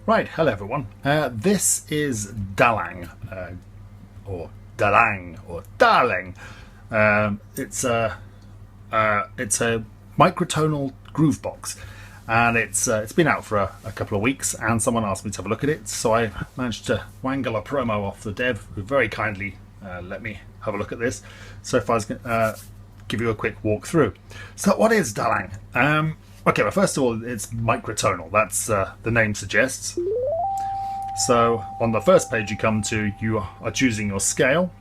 Right, hello everyone. This is Dhalang, or Dhalang, or Darling. It's a microtonal groove box, and it's been out for a couple of weeks. And someone asked me to have a look at it, so I managed to wangle a promo off the dev, who very kindly let me have a look at this. So if I was going to give you a quick walkthrough. So what is Dhalang? Okay, well, first of all, it's microtonal. That's the name suggests. So on the first page you come to, you are choosing your scale,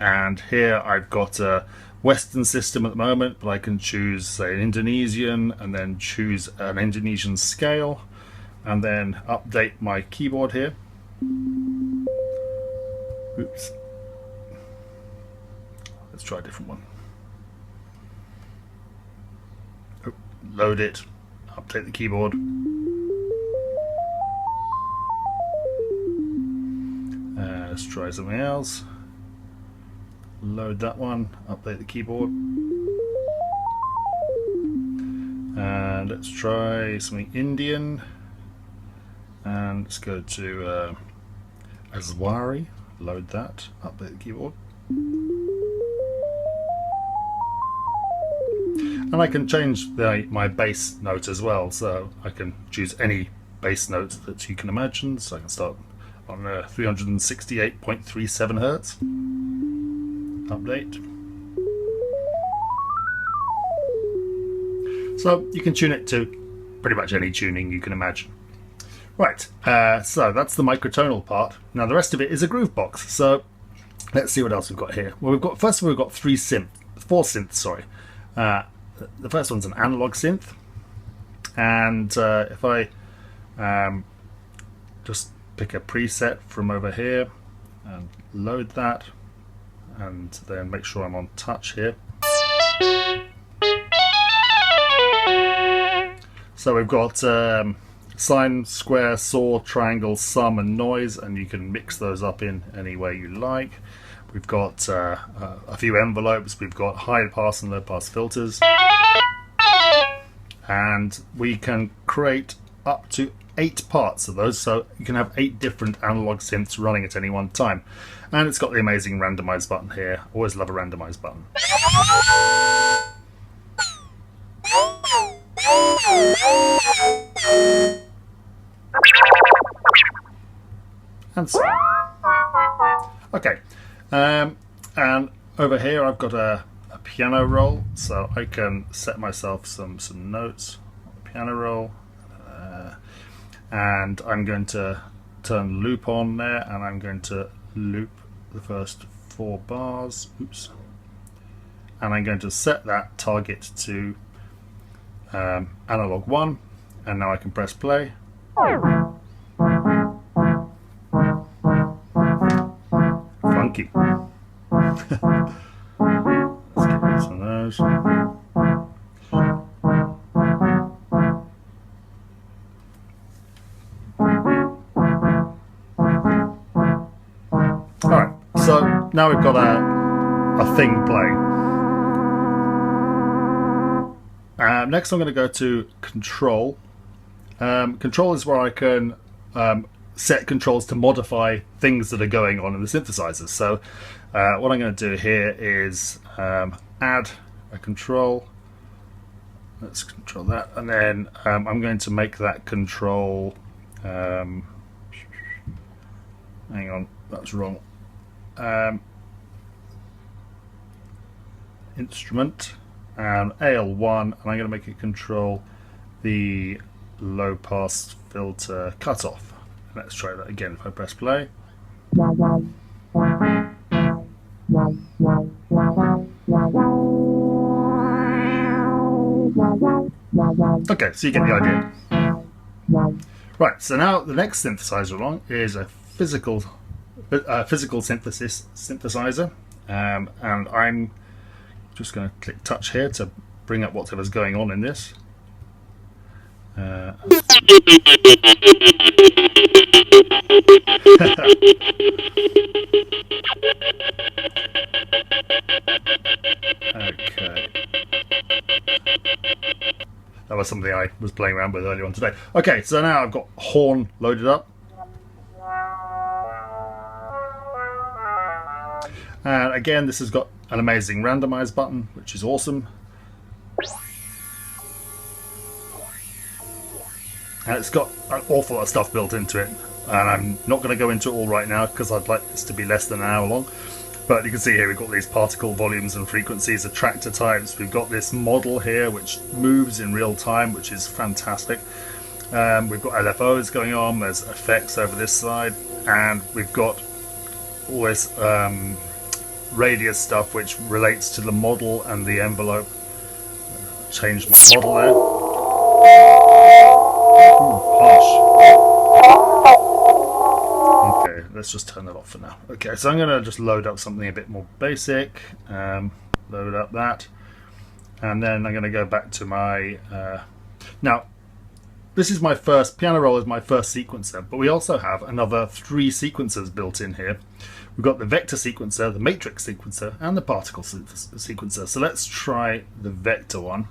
and here I've got a Western system at the moment, but I can choose, say, an Indonesian, and then choose an Indonesian scale, and then update my keyboard here. Oops. Let's try a different one. Load it, update the keyboard. Let's try something else. Load that one, update the keyboard. And let's try something Indian. And let's go to Aswari, load that, update the keyboard. And I can change my bass note as well, so I can choose any bass note that you can imagine. So I can start on 368.37 Hertz. Update. So you can tune it to pretty much any tuning you can imagine. Right, so that's the microtonal part. Now the rest of it is a groove box. So let's see what else we've got here. Well, first of all, we've got four synths. Sorry. The first one's an analog synth, and if I just pick a preset from over here and load that, and then make sure I'm on touch here. So we've got sine, square, saw, triangle, sum, and noise, and you can mix those up in any way you like. We've got a few envelopes. We've got high pass and low pass filters, and we can create up to 8 parts of those, so you can have 8 different analog synths running at any one time. And it's got the amazing randomize button here. Always love a randomize button. And so okay. And over here I've got a piano roll, so I can set myself some notes on the piano roll, and I'm going to turn loop on there, and I'm going to loop the first 4 bars. Oops. And I'm going to set that target to analog 1, and now I can press play. Funky. Let's get rid of some of those. Alright, so now we've got a thing playing. Next I'm going to go to control. Control is where I can set controls to modify things that are going on in the synthesizer. So what I'm going to do here is add a control. Let's control that, and then I'm going to make that control hang on, that's wrong. Instrument and AL1, and I'm going to make it control the low pass filter cutoff. Let's try that again if I press play. Okay, so you get the idea. Right, so now the next synthesizer along is a physical synthesizer, and I'm just going to click touch here to bring up whatever's going on in this. Okay. That was something I was playing around with earlier on today. Okay, so now I've got horn loaded up. And again, this has got an amazing randomize button, which is awesome. And it's got an awful lot of stuff built into it. And I'm not going to go into it all right now because I'd like this to be less than an hour long. But you can see here we've got these particle volumes and frequencies, attractor types. We've got this model here which moves in real time, which is fantastic. We've got LFOs going on, there's effects over this side, and we've got all this radius stuff which relates to the model and the envelope. Change my model there. Ooh, harsh. Okay, let's just turn that off for now. Okay, so I'm going to just load up something a bit more basic. Load up that. And then I'm going to go back to my... now, this is my first... Piano roll is my first sequencer, but we also have another 3 sequencers built in here. We've got the vector sequencer, the matrix sequencer, and the particle sequencer. So let's try the vector one.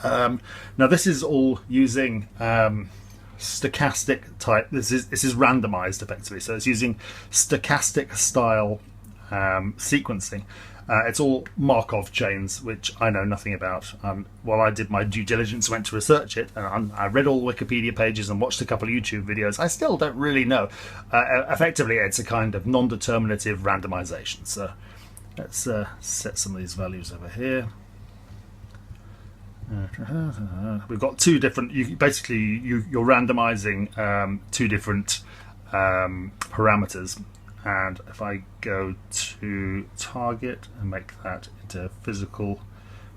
Now this is all using stochastic type. This is randomized effectively, so it's using stochastic style sequencing. It's all Markov chains, which I know nothing about. While I did my due diligence, went to research it, and I read all the Wikipedia pages and watched a couple of YouTube videos, I still don't really know. Effectively, it's a kind of non-determinative randomization. So let's set some of these values over here. We've got 2 different. You're randomizing 2 different parameters. And if I go to target and make that into physical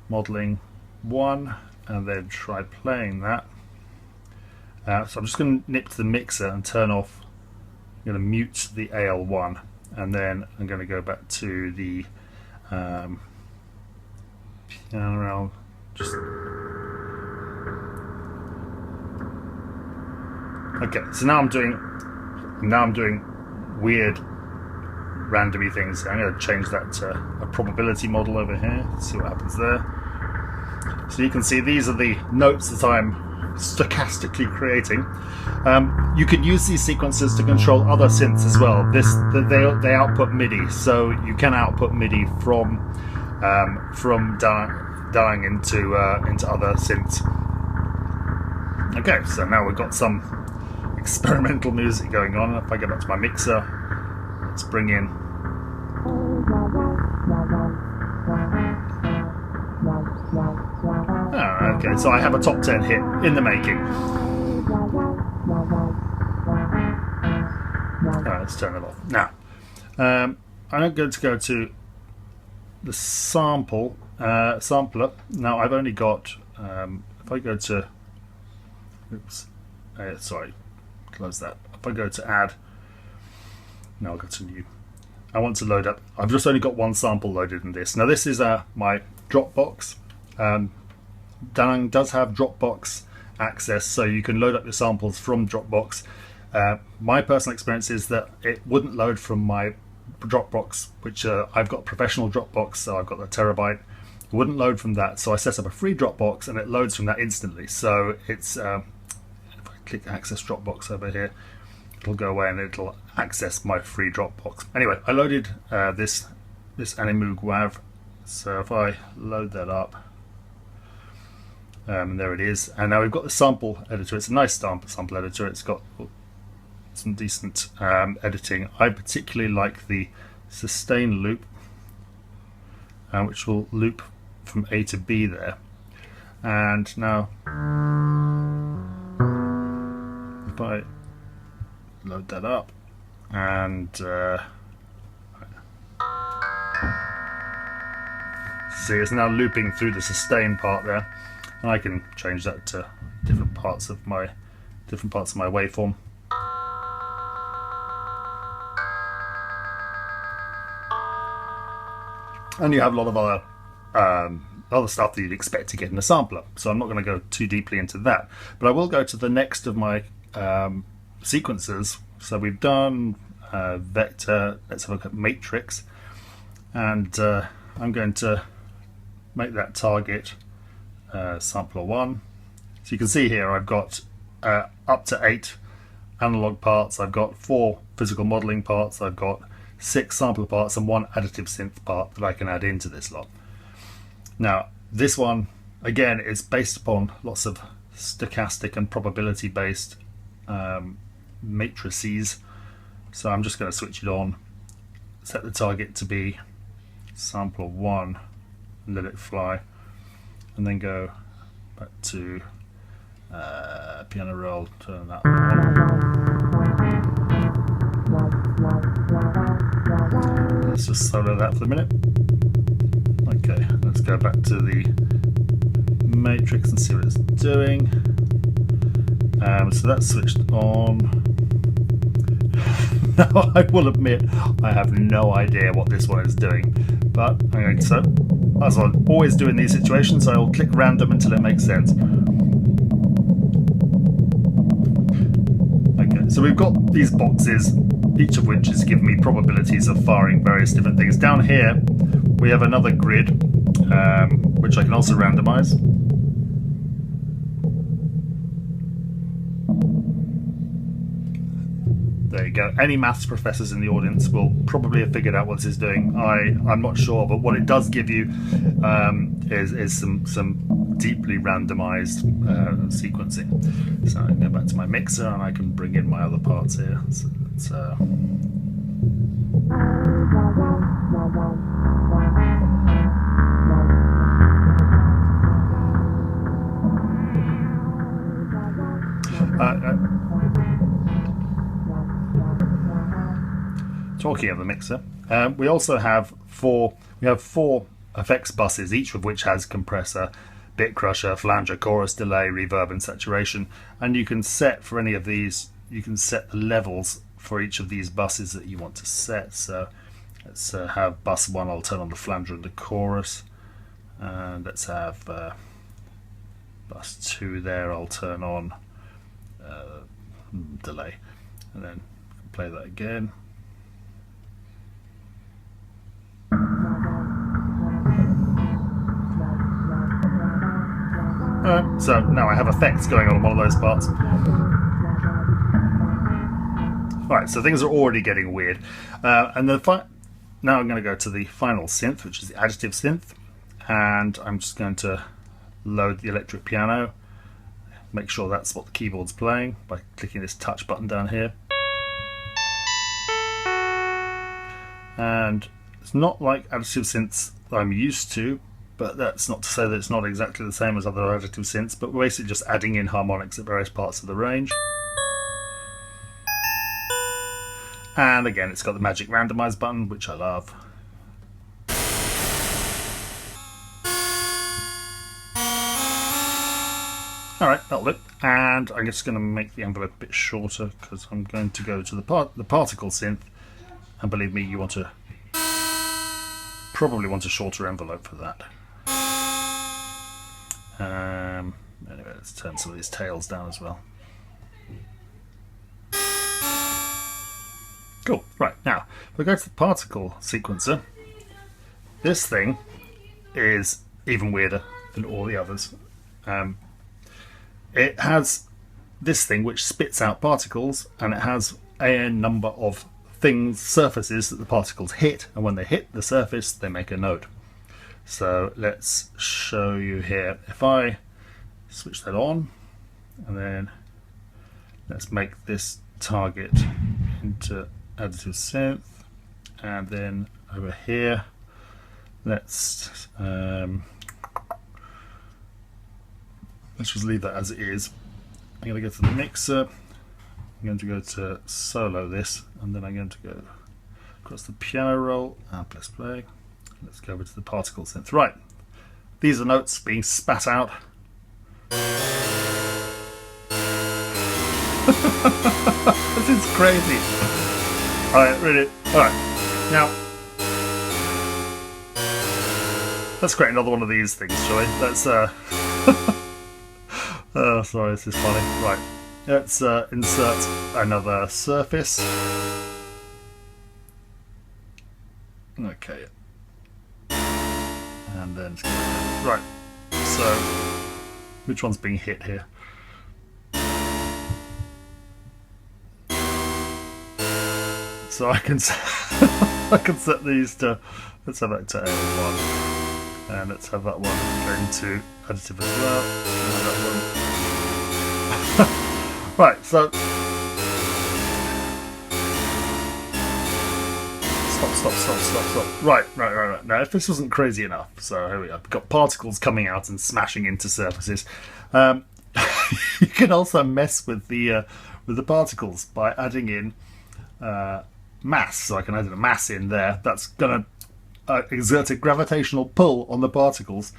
modeling 1 and then try playing that. So I'm just going to nip to the mixer and turn off. I'm going to mute the AL1 and then I'm going to go back to the piano roll. Okay, so now I'm doing weird randomy things. I'm going to change that to a probability model over here, see what happens there. So you can see these are the notes that I'm stochastically creating. You can use these sequences to control other synths as well. They output MIDI, so you can output MIDI from Dhalang into other synths. Okay, so now we've got some experimental music going on. If I go back to my mixer, let's bring in. Oh, okay, so I have a top 10 hit in the making. Alright, let's turn it off. Now, I'm going to go to the sampler. Now, I've only got, if I go to, oops, sorry, close that. If I go to add, now I'll go to new. I want to load up. I've just only got 1 sample loaded in this. Now this is my Dropbox. Dhalang does have Dropbox access, so you can load up your samples from Dropbox. My personal experience is that it wouldn't load from my Dropbox, which I've got a professional Dropbox, so I've got a terabyte. It wouldn't load from that, so I set up a free Dropbox and it loads from that instantly. So it's if I click access Dropbox over here, it'll go away and it'll access my free Dropbox. Anyway, I loaded this Animu WAV, so if I load that up, there it is. And now we've got the sample editor. It's a nice sample editor. It's got some decent editing. I particularly like the sustain loop, which will loop from A to B there. And now, if I load that up and see, it's now looping through the sustain part there, and I can change that to different parts of my waveform. And you have a lot of other stuff that you'd expect to get in a sampler, so I'm not going to go too deeply into that, but I will go to the next of my sequences. So we've done vector. Let's have a look at matrix, and I'm going to make that target sampler 1. So you can see here I've got up to 8 analog parts, I've got 4 physical modeling parts, I've got 6 sample parts and 1 additive synth part that I can add into this lot. Now this one again is based upon lots of stochastic and probability based matrices, so I'm just going to switch it on, set the target to be sample 1 and let it fly, and then go back to piano roll, turn that on. Let's just solo that for the minute. Okay, let's go back to the matrix and see what it's doing. So that's switched on. Now I will admit I have no idea what this one is doing, but okay, so as I always do in these situations, I will click random until it makes sense. Okay, so we've got these boxes, each of which is giving me probabilities of firing various different things. Down here we have another grid which I can also randomize. There you go. Any maths professors in the audience will probably have figured out what this is doing. I'm not sure, but what it does give you is some deeply randomized sequencing. So I can go back to my mixer and I can bring in my other parts here. So let's, talking of the mixer, we also have four effects buses, each of which has compressor, bit crusher, flanger, chorus, delay, reverb and saturation, and you can set for any of these, you can set the levels for each of these buses that you want to set. So let's have bus 1, I'll turn on the flanger and the chorus, and let's have bus 2 there, I'll turn on delay, and then play that again. Alright, so now I have effects going on one of those parts. Alright, so things are already getting weird. And now I'm going to go to the final synth, which is the additive synth. And I'm just going to load the electric piano. Make sure that's what the keyboard's playing by clicking this touch button down here. And it's not like additive synths that I'm used to, but that's not to say that it's not exactly the same as other additive synths, but we're basically just adding in harmonics at various parts of the range. And again, it's got the magic randomize button, which I love. Alright, that'll do. And I'm just going to make the envelope a bit shorter because I'm going to go to the particle synth, and believe me, you want to probably want a shorter envelope for that. Anyway, let's turn some of these tails down as well. Cool. Right, now if we go to the particle sequencer, this thing is even weirder than all the others. It has this thing which spits out particles, and it has a number of surfaces that the particles hit, and when they hit the surface they make a note. So let's show you here. If I switch that on, and then let's make this target into additive synth, and then over here let's just leave that as it is. I'm going to go to the mixer, I'm going to go to solo this, and then I'm going to go across the piano roll and press play. Let's go over to the particle synth. Right, these are notes being spat out. This is crazy. Alright, really. Alright, now let's create another one of these things, shall we? Let's oh, sorry, this is funny. Right, let's insert another surface. Okay. And then, right, so which one's being hit here? so I can I can set these to, let's have that to AL1, and let's have that one going to additive as well. And that one. Right, so stop. Right. Now, if this wasn't crazy enough, so here we go. We've got particles coming out and smashing into surfaces. You can also mess with the particles by adding in mass. So I can add a mass in there. That's going to exert a gravitational pull on the particles,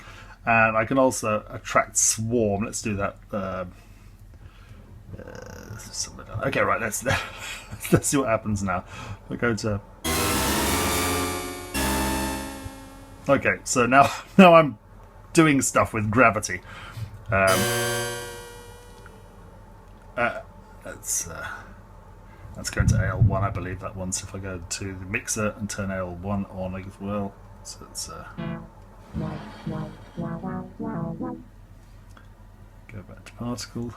and I can also attract swarm. Let's do that. Okay, right. Let's see what happens now. We'll go to. Okay, so now I'm doing stuff with gravity. That's going to AL1, I believe that one. So if I go to the mixer and turn AL1 on as well, so it's go back to particle.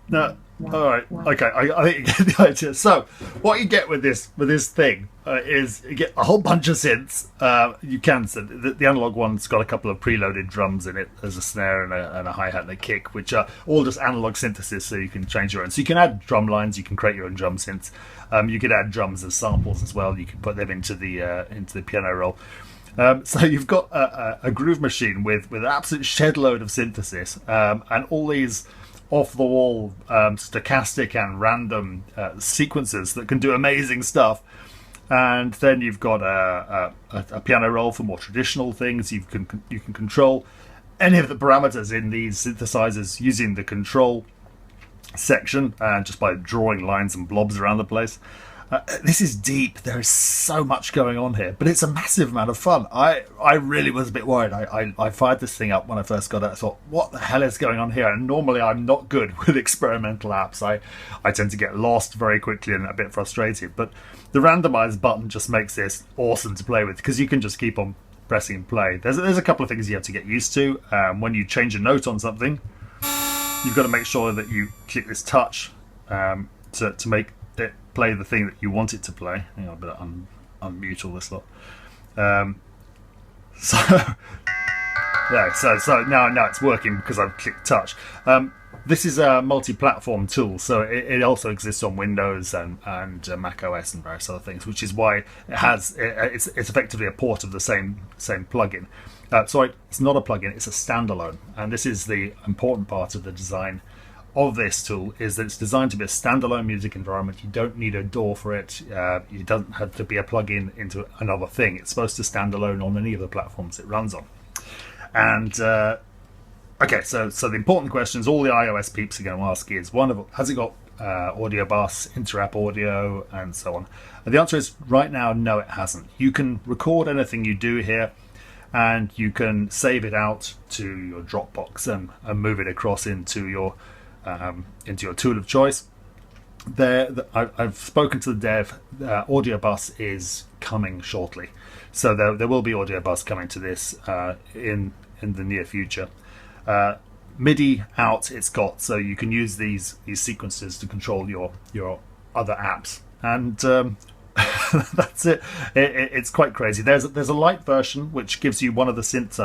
No, all right, okay. I think you get the idea. So, what you get with this thing is you get a whole bunch of synths. You can the analog one's got a couple of preloaded drums in it. There's a snare and a hi-hat and a kick, which are all just analog synthesis. So you can change your own. So you can add drum lines. You can create your own drum synths. You could add drums as samples as well. You can put them into the piano roll. So you've got a groove machine with an absolute shed load of synthesis, and all these off-the-wall stochastic and random sequences that can do amazing stuff. And then you've got a piano roll for more traditional things. You can control any of the parameters in these synthesizers using the control section, just by drawing lines and blobs around the place. This is deep. There is so much going on here, but it's a massive amount of fun. I really was a bit worried. I fired this thing up when I first got it. I thought, what the hell is going on here? And normally I'm not good with experimental apps. I tend to get lost very quickly and a bit frustrated. But the randomize button just makes this awesome to play with, because you can just keep on pressing play. There's a couple of things you have to get used to. When you change a note on something, you've got to make sure that you click this touch to make it play the thing that you want it to play. Hang on, I better unmute all this lot. So now it's working because I've clicked touch. This is a multi-platform tool, so it also exists on Windows and Mac OS and various other things, which is why it's effectively a port of the same plugin. Sorry, it's not a plugin; it's a standalone, and this is the important part of the design of this tool, is that it's designed to be a standalone music environment. You don't need a DAW for it. It doesn't have to be a plugin into another thing. It's supposed to stand alone on any of the platforms it runs on. And okay, so the important questions all the iOS peeps are going to ask is, has it got audio bus, inter-app audio, and so on? And the answer is, right now, no, it hasn't. You can record anything you do here, and you can save it out to your Dropbox and move it across into your tool of choice. I've spoken to the dev. Audio bus is coming shortly, so there will be audio bus coming to this in the near future. MIDI out it's got, so you can use these sequences to control your other apps, and that's it. It's quite crazy. There's a light version which gives you one of the synths